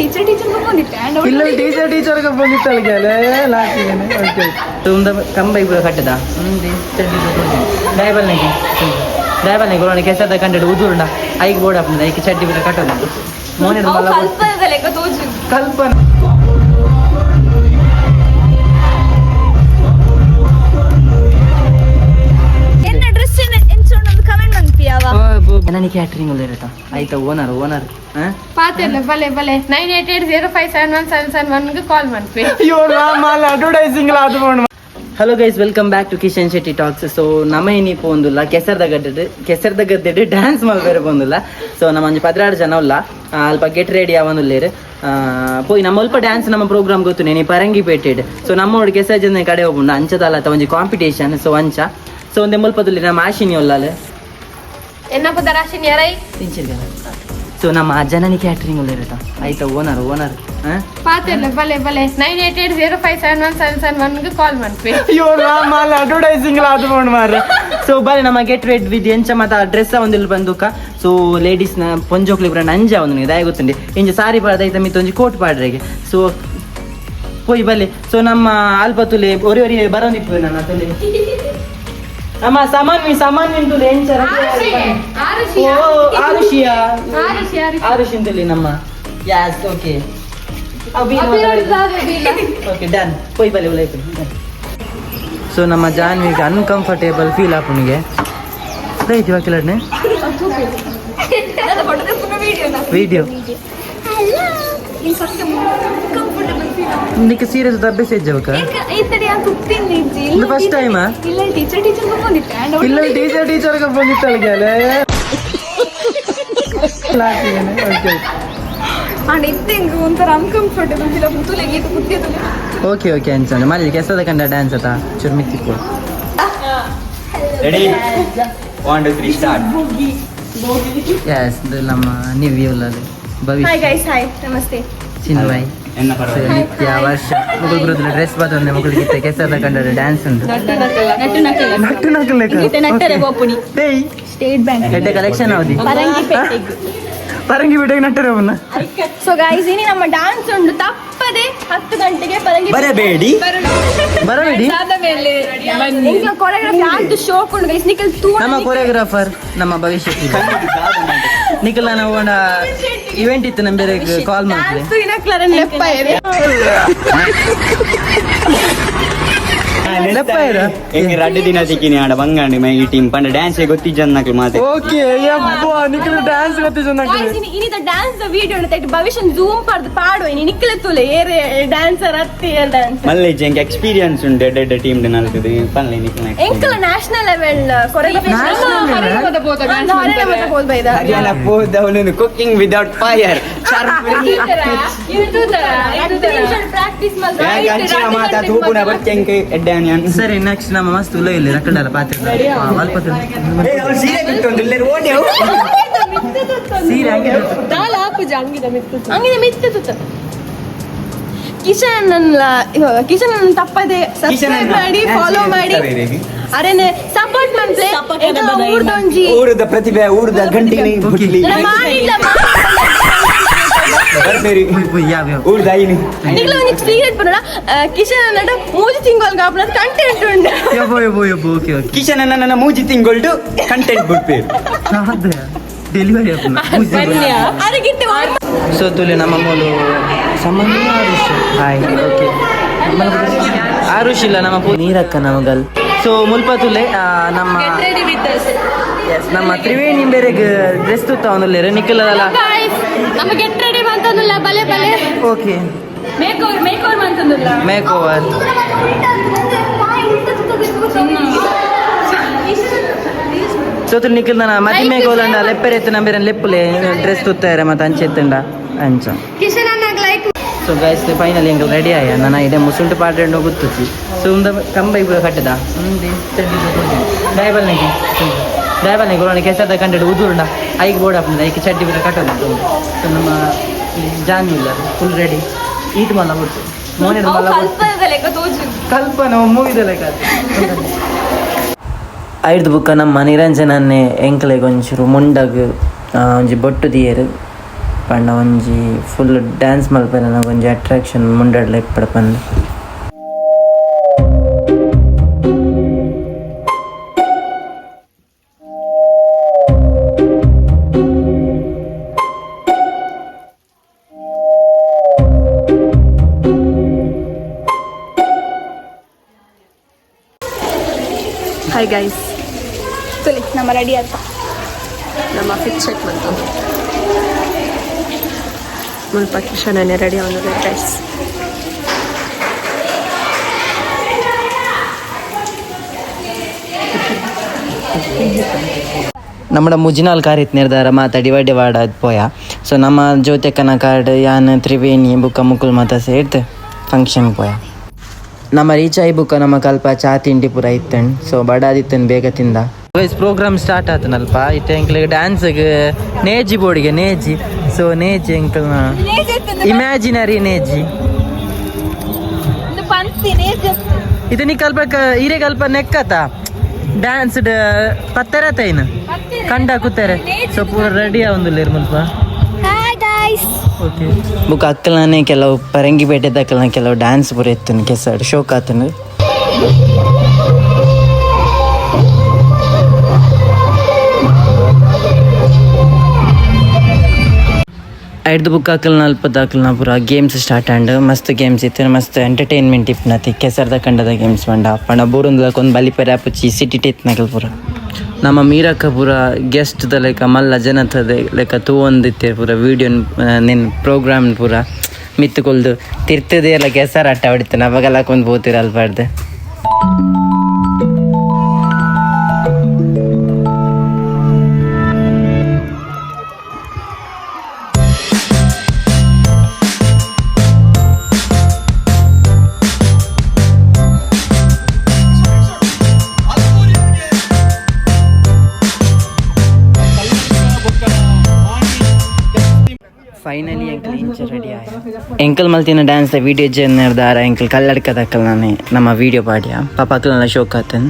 Teacher ಬಂದಿತ್ತೆ పిల్లలు teacher గా పొందితారు కదా లాకినే ఓకే తుంద కంబై కూడా కట్టదా ఉంది డ్రైవర్ ని కూడా కేసద కంటడు ఉదురుండా ఐకి బోర్డ్ అప్పుడు ఐకి చడ్డి కూడా కట్టదా మోనే మళ్ళా కల్పన ನನಗೆ ಕ್ಯಾಟ್ರಿಂಗ್ ಇರತ್ತ ಆಯ್ತಾ ಓನರ್ ಪಾತೆಲ್ಲ ಬಲೆ 9880571771 ಕಾಲ್ ಮಾಡ್ತೀವಿ ಅಯ್ಯೋ ರಾಮಲ್ಲ ಅಡ್ವರ್ಟೈಸಿಂಗ್ ಲ ಅದು hello guys welcome back to Kishan Shetty talks so ನಮ್ಮ ಏನಿಪ್ಪ ಒಂದಿಲ್ಲ ಕೆಸರ್ದ ಗದ್ದೆಡ್ ಡ್ಯಾನ್ಸ್ ಮಲ್ಬೇರೆ ಬಂದಿಲ್ಲ ಸೊ ನಮ್ಮ ಒಂಜಿ 16 ಜನ ಉಲ್ಲ ಅಲ್ಪ ಗೆಟ್ ರೆಡಿ ಅವನುಲ್ಲೇರು ಪೋಯಿ ನಮ್ಮ ಅಲ್ಪ ಡ್ಯಾನ್ಸ್ ನಮ್ಮ ಪ್ರೋಗ್ರಾಮ್ ಗೊತ್ತು ನೀನು ಪರಂಗಿ ಪೇಟೆಡ್ ಸೊ ನಮ್ಮೊಡು ಕೆಸರ್ ಜನ ಕಡೆ ಹೋಗ್ಬಂಡು ಅಂಚದಲ್ಲ ಒಂಜಿ ಕಾಂಪಿಟೇಷನ್ ಸೊ ಅಂಚ ಸೊ ಒಂದೇ ಮುಲ್ಪದಲ್ಲಿ ನಮ್ಮ ಆಶಿನಿ ಒಲ್ಲಲ್ಲ ಸೊ ನಮ್ಮ ಜನನಿ ಕ್ಯಾಟ್ರಿಂಗ್ ಇರತ್ತ ಆಯ್ತಾ ಓನರ್ ಪಾತೆಲ್ಲ ಬಲೆ 9880571771 ಕಾಲ್ ಮಾಡ್ತೀವಿ ಅಯ್ಯೋ ರಾಮಲ್ಲ ಅಡ್ವರ್ಟೈಸಿಂಗ್ ಲ ಅದು ಮಾರ ಸೊ ಬಲೆ ನಮ್ಮ ಗೆಟ್ ರೆಡ್ ವಿತ್ ಎಂಚ ಮತ್ತ ಡ್ರೆಸ್ ಒಂದಿಲ್ಲ ಬಂದುಕ ಸೊ ಲೇಡೀಸ್ ನ ಪೊಂಜೋಕ್ಲಿ ಬ್ರಾಂಡ್ ಅಂಜ ಒಂದು ದಯ ಗೊತ್ತುಂಡಿ ಇಂಜ ಸಾರಿ ಪಾಡ್ದೈತ ಮಿತ್ ಒಂಜಿ ಕೋಟ್ ಪಾಡ್ರೆಗೆ ಸೊ ಪೋಯ್ ಬಲೆ ಸೊ ನಮ್ಮ ಆಲ್ಪತುಲೆ ಒರಿ ಬರೋಂದಿತ್ತು ನನ್ನ ತುಲೆ ನಮ್ಮ ಸಾಮಾನ್ ನಿಂತುಲೆ ಎಂಚರ ಆರುಷಿಂತಲಿ ನಮ್ಮ ಯಾಸ್ ಓಕೆ ಓಕೆ ಡನ್ ಪೋಯ್ ಬಲೆ ಉಲಾಯ್ತು ಸೊ ನಮ್ಮ ಜಾನ್ವಿಗೆ ಅನ್ಕಂಫರ್ಟೇಬಲ್ ಫೀಲ್ ಆಪುನಿಗೆ ದೈತಿ ವಾಕಿಲಡ್ನೆ ವಿಡಿಯೋ ನಿಕ್ಕೆ ಸೀರಿಯಸ್ ಅಭ್ಯಾಸ ಇಜ್ಜವಕ ಫಸ್ಟ್ ಟೈಮ್ ಇಲ್ಲ ಟೀಚರ್ గా ಬಂದಿತ್ತಲ್ಲ ಗಲೆ ಲಾಕಿನೆ ಓಕೆ ಅಂಡ್ ಇತ್ತಿಂಗ್ ಒಂತರ ಅನ್ಕಂಫರ್ಟೇಬಲ್ ಫೀಲ್ ಆಗುತ್ತಲೆ ಗೀತ ಕುತ್ತಿಯದಲ್ಲ ಓಕೆ ಅನ್ಸಂದ್ರೆ ಮಲ್ಲಿ ಕೆಸದ ಕಂಡ ಡ್ಯಾನ್ಸ್ ಅತ ಚುರ್ಮಿತ್ತಿಕೋ ರೆಡಿ 1 2 3 ಸ್ಟಾರ್ಟ್ ಯಸ್ ನಮ್ಮ ನಿವ್ಯೂಲಲ್ಲಿ ಭವಿಷ್ಯ ಹಾಯ್ ಗೈಸ್ ಹಾಯ್ ನಮಸ್ತೆ ಚಿನ್ಮಯ್ ನಿತ್ಯ ವರ್ಷ ಮಗಳು ಡ್ರೆಸ್ ಬಂದ್ರೆ ಮಗಳಿಗೆ ಕೆಸದ ಕಂಡ ಡ್ಯಾನ್ಸ್ ಉಂಟು ಸ್ಟೇಟ್ ಬ್ಯಾಂಕ್ ಎಡ್ಡೆ ಕಲೆಕ್ಷನ್ ಅವಧಿ ಪರಂಗಿ ಬಿಟ್ಟಿಗೆ ನಟ್ಟರೆ ಅವನ್ನ ಸೊ ಗೈಸ್ ಇನಿ ನಮ್ಮ ಡ್ಯಾನ್ಸ್ ಉಂಟು ತಪ್ಪದೆ 10 ಗಂಟೆಗೆ ಪರಂಗಿ ಬರಬೇಡಿ ಕೊರಿಯೋಗ್ರಫಿ ಆಯ್ತು ಶೋ ಕೊಂಡು ಗೈಸ್ ನಿಖಿಲ್ ನಮ್ಮ ಕೊರಿಯೋಗ್ರಾಫರ್ ನಮ್ಮ ಭವಿಷ್ಯ ನಿಖಿಲ್ ನಾವು ಇವೆಂಟ್ ಇತ್ತು ನಮ್ಮ ಬೇರೆ ಕಾಲ್ ಮಾಡ್ತೀವಿ ಹೆಂಗೆ 2 ದಿನ ಸಿಕ್ಕಿನಿ ಆಡ ಬಂಗಾಂಡಿ ಮೈ ಈ ಟೀಮ್ ಪಂಡ ಡ್ಯಾನ್ಸ್ ಗೊತ್ತಿಜ್ಜನ್ನಕ್ಲು ಮಾತೆ ಓಕೆ ಯಬ್ಬಾ ನಿಖಿಲ್ ಡ್ಯಾನ್ಸ್ ಗೊತ್ತಿಜ್ಜನ್ನಕ್ಲು ಇನಿದ ಡ್ಯಾನ್ಸ್ ದ ವಿಡಿಯೋ ಅಂತ ಭವಿಷ್ಯ ಜೂಮ್ ಪಾಡ್ದು ಪಾಡುವ ಇನಿ ನಿಖಿಲ್ ತುಲೆ ಏರೆ ಡ್ಯಾನ್ಸರ್ ಅತ್ತಿ ಡ್ಯಾನ್ಸ್ ಮಲ್ಲೆ ಜಂಗೆ ಎಕ್ಸ್ಪೀರಿಯನ್ಸ್ ಉಂಟು ಎಡ್ಡೆ ಟೀಮ್ ಡೆ ನಲ್ತದೆ ಪನ್ಲೆ ನಿಖಿಲ್ ಎಂಕಲ ನ್ಯಾಷನಲ್ ಲೆವೆಲ್ ಕೊರಿಯೋಗ್ರಫಿ ಹರಿಯಾಣ ಪೋದವನು ಕುಕಿಂಗ್ ವಿದೌಟ್ ಫೈರ್ ಪ್ರಾಕ್ಟೀಸ್ ಮಾತಾ ತೂಪುನ ಬಚ್ಚಂಕೆ ಎಡ್ಡೆ ಅನ್ಯನ್ ಸರಿ ನೆಕ್ಸ್ಟ್ ನಮ್ಮ ಮಸ್ತ್ ಉಲ್ಲ ಇಲ್ಲಿ ರಕ್ಕಡಲ್ಲ ಪಾತ್ರ ಅಲ್ಪ ಸೀರೆ ಬಿಟ್ಟೊಂದು ಇಲ್ಲೇ ಓಡಿ ಸೀರೆ ಹಂಗೆ ಕಿಶನ್ ತಪ್ಪದೆ ಸಬ್ಸ್ಕ್ರೈಬ್ ಮಾಡಿ ಫಾಲೋ ಮಾಡಿ ಅರೇನೆ ಸಪೋರ್ಟ್ ಮಾಡ್ತೆ ಊರದ ಪ್ರತಿಭೆ ಊರದ ಗಂಟಿನಿ ಬುಟ್ಲಿ ಊರ್ದಾಯಿನಿ ಸೀರಿಯಸ್ ಬರೋಣ ಕಿಶನ್ ಅನ್ನಡ ಮೂಜಿ ತಿಂಗಳು ಆಪನ ಕಂಟೆಂಟ್ ಉಂಟು ಕಿಶನ್ ನನ್ನ ಮೂಜಿ ತಿಂಗಳು ಕಂಟೆಂಟ್ ಬಿಡ್ಪೇರು ಡೆಲಿವರಿ ಸೊ ತುಲೆ ನಮ್ಮ ಮೂಲು ಸಂಬಂಧ ಹಾಯ್ ಓಕೆ ಆರುಷ್ ಇಲ್ಲ ನಮ್ಮ ನೀರಕ್ಕ ನಮಗಲ್ ಸೊ ಮುಲ್ಪ ತುಲೆ ನಮ್ಮ ತ್ರಿವೇಣಿ ಬೇರೆಗೆ ಡ್ರೆಸ್ ತುತ್ತ ಅವನಲ್ಲೇ ನಿಖಿಲಲ್ಲ ನಮ್ಮ ಗೆಟ್ ರೆಡಿ ಬಂತಂದಿಲ್ಲ ಬಲೆ ಓಕೆ ಮೇಕ್ ಓವರ್ ಸೋತು ನಿಖಿಲ್ ನನ್ನ ಮದಿ ಮೇಗೋಲಂಡ ಲೆಪ್ಪರೆ ಎತ್ತು ನಂಬೇರ ಲೆಪ್ಪಲೆ ಡ್ರೆಸ್ ತುತ್ತಾರೆ ಮತ್ತೆ ಅಂಚೆತ್ತಂಡ ಅಂಚ ಸೊ ಗೈಸ್ ಫೈನಲಿ ಎಂಗೆ ರೆಡಿ ಆಯ ನಾನು ಇದೇ ಮುಸುಂಟು ಪಾಡ್ರೆಂಡು ಗೊತ್ತಿತ್ತು ಸೊ ಒಂದು ಕಂಬೈ ಕೂಡ ಕಟ್ಟದ ಡ್ರೈವರ್ನಿಗೆ ಕೊರೋಣ ಕೆಸದ ಕಂಡು ಉದುರುಂಡ ಐಗೆ ಬೋರ್ಡ್ ಹಾಕಿದ ಐಕೆ ಚಡ್ಡಿ ಬಿಡ ಕಟ್ಟೋದು ಸೊ ನಮ್ಮ ಜಾನು ಇಲ್ಲ ಫುಲ್ ರೆಡಿ ಈಟ್ ಮಲ್ಲ ಬಿಡ್ತು ಮೋನೆ ಮಲ್ಲ ಕಲ್ಪನ ಮೂವಿದ ಲೆಕ್ಕ ಐದು ಬುಕ್ಕ ನಮ್ಮ ನಿರಂಜನನ್ನೇ ಎಂಕ್ಲೆಗೆ ಒಂಚೂರು ಮುಂಡಾಗ ಒಂಜಿ ಬೊಟ್ಟು ದಿಯರು ಪಂಡ ಒಂಜಿ ಫುಲ್ ಡ್ಯಾನ್ಸ್ ಮಲ್ಪೆನ ನನಗೆ ಒಂಜಿ ಅಟ್ರಾಕ್ಷನ್ ಮುಂಡಾಡ್ಲ ಇಪ್ಪಡ ಪಂದು. ಹಾಯ್ ಗೈಸ್, ತುಲಿ ನಮ್ಮ ರೆಡಿ ಆಯ್ತಾ? ನಮ್ಮ ಫಿಟ್ ಚೆಕ್ ಬಂತು ಮುಲ್ಪ ಕಿಶನೇ ರೆಡಿ ಅವನು ಗೈಸ್. നമ്മുടെ മുജിനാൽ കാര്യത്ത് നിർദ്ധാര മാതാടി വടി വാടാത് പോയാ. ಸೊ ನಮ್ಮ ಜ್ಯೋತಿಕನ ಕಾರ್ಡ್ ಯಾನ್ ತ್ರಿವೇಣಿ ಬುಕ್ಕ ಮುಕುಲ್ ಮಾತ ಸೇರ್ತು ಫಂಕ್ಷನ್ ಪೋಯ. ನಮ್ಮ ರೀಚ್ ಆಯಿ ಬುಕ್ಕ ನಮ್ಮ ಕಲ್ಪ ಚಾ ತಿಂಡಿ ಪೂರ ಇತ್ತಂಡ್. ಸೊ ಬಡಾದಿತ್ತನ್ ಬೇಗ ತಿಂದ. ಪ್ರೋಗ್ರಾಮ್ ಸ್ಟಾರ್ಟ್ ಆತನಲ್ಪ ಇತ್ತೆ ಎಂಕ್ಲಿಗೆ ಡ್ಯಾನ್ಸ್ಗೆ ನೇಜಿ ಬೋರ್ಡಿಗೆ ನೇಜಿ. ಸೊ ನೇಜಿ ಎಂಕಲ್ ಇಮ್ಯಾಜಿನರಿ ನೇಜಿ ಇದು ನೀ ಕಲ್ಪ ಹಿರೇ ಕಲ್ಪ ನೆಕ್ಕತ ಡ್ಯಾನ್ಸ್ ಪತ್ತೆರತೈನು ಕಂಡ ಕೂತಾರೆ. ಸೊ ಪೂರ ರೆಡಿ ಆವಂದುಲ್ಲೇರು ಮುಲ್ಪ. ಓಕೆ ಬುಕ್ ಅಕ್ಕಲನೇ ಕೆಲವು ಪರಂಗಿಪೇಟೆದ ಅಕ್ಕಲನ ಕೆಲವು ಡ್ಯಾನ್ಸ್ ಪೂರ ಇತ್ತನು ಕೆಸಡು ಶೋಕ್ ಆತನು. ಐದು ಬುಕ್ ಹಾಕಲ್ನ ಅಲ್ಪದ ಹಾಕಲ್ನ ಪೂರ ಗೇಮ್ಸ್ ಸ್ಟಾರ್ಟ್ ಆಂಡ್ ಮಸ್ತ್ ಗೇಮ್ಸ್ ಇತ್ತು. ಮಸ್ತ್ ಎಂಟರ್ಟೈನ್ಮೆಂಟ್ ಇಪ್ಪನತಿ ಕೆಸರ್ದ ಕಂಡದ ಗೇಮ್ಸ್ ಬಂಡ ಪಂಡ ಬೋರೊಂದಕ್ಕೊಂದು ಬಲಿಪೆರ ಪುಚ್ಚಿ ಸಿಟಿ ಟೇತ್ನಾಗಲ್ ಪೂರ. ನಮ್ಮ ಮೀರಕ್ಕ ಪೂರ ಗೆಸ್ಟ್ದ ಲೆಕ್ಕ ಮಲ್ಲ ಜನತದ ಲೆಕ್ಕ ತೂವೊಂದಿತ್ತೆ ಪೂರ ವೀಡಿಯೋ ನಿನ್ನ ಪ್ರೋಗ್ರಾಮ್ ಪೂರ ಮಿತ್ತುಕೊಲ್ದು ತಿರ್ತದೆ ಎಲ್ಲ ಕೆಸರು ಆಟ ಹೊಡಿತಾನೆ ಅವಾಗೆಲ್ಲ ಕೊಂದು ಬೋತಿರ ಅಲ್ಬಾರ್ದು. ಫೈನಲಿ ಎಂಕಲ್ ಇಂಚ ರೆಡಿ ಆಯ. ಎಂಕಲ್ ಮಲ್ತಿನ ಡ್ಯಾನ್ಸ್ ವೀಡಿಯೋ ಜನ್ ನಿರ್ಧಾರ ಎಂಕಲ್ ಕಲ್ಲಡ್ಕದಕ್ಕಲ್ ನಾನೇ ನಮ್ಮ ವೀಡಿಯೋ ಪಾಡ್ಯ ಪಾಪ ಅಕ್ಕಲ್ನೆಲ್ಲ ಶೋಕ್ ಆತನ್.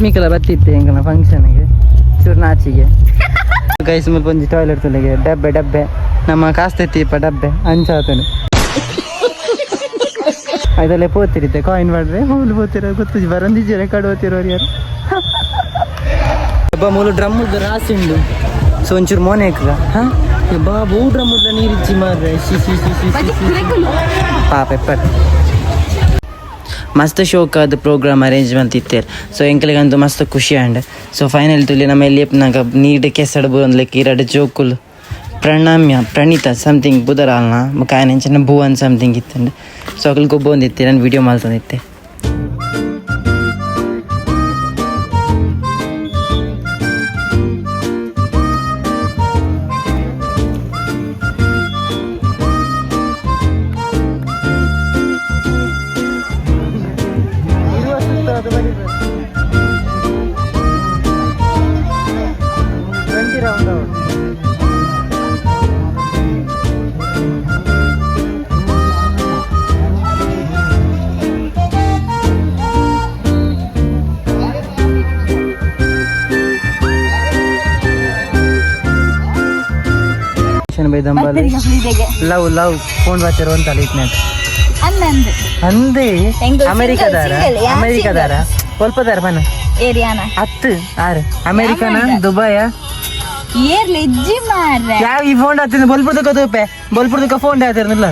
ರಶ್ಮಿಕಲ ಬತ್ತಿತ್ತೆ ಎಂಕಲ ಫಂಕ್ಷನ್ಗೆ ಚೂರು ನಾಚಿಗೆ ಗೈಸ್ ಮುಲ್ಪ ಒಂಜಿ ಟಾಯ್ಲೆಟ್ ತುಲೆಗೆ ಡಬ್ಬೆ ನಮ್ಮ ಕಾಸ್ತೆತ್ತಿಪ್ಪ ಡಬ್ಬೆ ಅಂಚಾತನು ಅದಲ್ಲೇ ಪೋತಿರುತ್ತೆ ಕಾಯಿನ್ ಮಾಡ್ರೆ ಮೂಲು ಪೋತಿರೋ ಗೊತ್ತು ಬರಂದಿಜ್ಜಿ ರೆಕಾರ್ಡ್ ಓದ್ತಿರೋರು ಯಾರು ಒಬ್ಬ ಮೂಲು ಡ್ರಮ್ ರಾಸಿ ಉಂಡು ಸೊ ಒಂಚೂರು ಮೋನೆಕ್ಗ ಹಾಂ ಬಾಬು ಡ್ರಮ್ ನೀರಿಚ್ಚಿ ಮಾರ್ರೆ ಪಾಪ ಎಪ್ಪಟ್ ಮಸ್ತ್ ಶೋಕ್ ಅದು ಪ್ರೋಗ್ರಾಮ್ ಅರೇಂಜ್ ಮಾಡ್ತಿತ್ತೇರು ಸೊ ಎಂಕಲಿಗಂತೂ ಮಸ್ತ್ ಖುಷಿ ಆಂಡ್ ಸೊ ಫೈನಲ್ ತುಲಿ ನಮ್ಮ ಎಲ್ಲಿ ನಾಗ ನೀಡ್ ಕೆಸಡ್ ಬಂದ್ಲಿಕ್ಕೆ ಇರಡು ಜೋಕುಲು ಪ್ರಣಾಮ್ಯ ಪ್ರಣೀತ ಸಮಥಿಂಗ್ ಬುಧರಾಲ್ನ ಮುಖಾಯನ ಎಂಚಿನ ಭುವನ್ ಸಮಥಿಂಗ್ ಇತ್ತಂಡು ಸೊ ಅಕಲ್ ಗೊಬ್ಬ ಒಂದಿತ್ತೆ ನಾನು ವಿಡಿಯೋ ಮಾಡ್ತಂದಿತ್ತೆ ಲವ್ ಲವ್ ಫೋನ್ ವಾಚರ್ ಅಂತಲ್ಲ ಇಟ್ನ ಅಂದೆ ಅಮೆರಿಕದಾರ ಸ್ವಲ್ಪದಾರ ಬನ ಹತ್ತು ಆರು ಅಮೆರಿಕನ ದುಬಾಯ ಯಾವ ಈ ಫೋನ್ ಹತ್ತಿರ ಬಲ್ಪುರ್ದಕ್ಕ ತೋಪೆ ಬಲ್ಪುರ್ದಕ್ಕ ಫೋನ್ ಹಾತಿರ್ನಿಲ್ಲ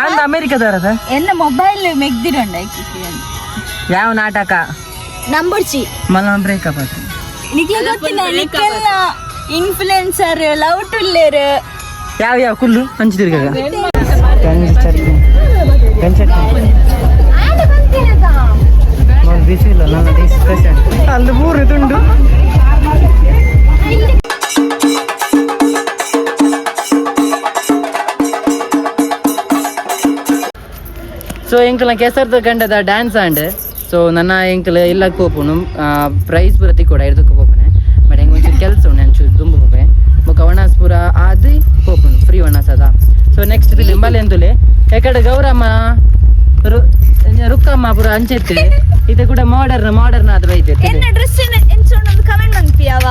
ಅಂದ ಅಮೆರಿಕದಾರದ ಎನ್ನ ಮೊಬೈಲ್ ಮೆಗ್ದಿರಂಡ ಯಾವ ನಾಟಕ ನಂಬರ್ಚಿ ಮಲ ಬ್ರೇಕಪ್ ಆಯ್ತು ಇನ್ಫ್ಲುಯೆನ್ಸರ್ ಲವ್ ಟುಲ್ಲೇರ್ ಯಾವ ಕುಲ್ಲು ಹಂಚಿದಿರ್ಗ ಬಿಸಿಲ್ಲ ನನ್ನ ಡಿಸ್ಕಷನ್ ಅಲ್ಲಿ ಮೂರು ತುಂಡು ಸೊ ಎಂಕಲ ಕೆಸರ್ದ ಗಂಡದ ಡ್ಯಾನ್ಸ್ ಆಂಡ್ ಸೊ ನನ್ನ ಎಂಕಲ ಇಲ್ಲ ಕೋಪುನು ಪ್ರೈಸ್ ಪ್ರತಿ ಕೂಡ ಇರ್ದಕ್ಕೆ ಹೋಗ್ತಾನೆ ಬಟ್ ಹೆಂಗೆ ಒಂಚೂರು ಕೆಲಸ ಉಂಟು ನಾನು ಚೂರು ತುಂಬ ಹೋಗ್ವೆ ಮುಖ ವಣಾಸ್ಪುರ ಆದಿ ಹೋಗ್ನು ಫ್ರೀ ವಣಾಸದ ಸೊ ನೆಕ್ಸ್ಟ್ ಲಿಂಬಲ್ ಎಂದುಲೆ ಎಕಡೆ ಗೌರಮ್ಮ ರುಕ್ಕಮ್ಮ ಪುರ ಅಂಚೆತ್ತೆ ಇದು ಕೂಡ ಮಾಡರ್ನ್ ಆದ್ರೆ ಐತೆ ಕಮೆಂಟ್ ಮಂಪಿಯಾವ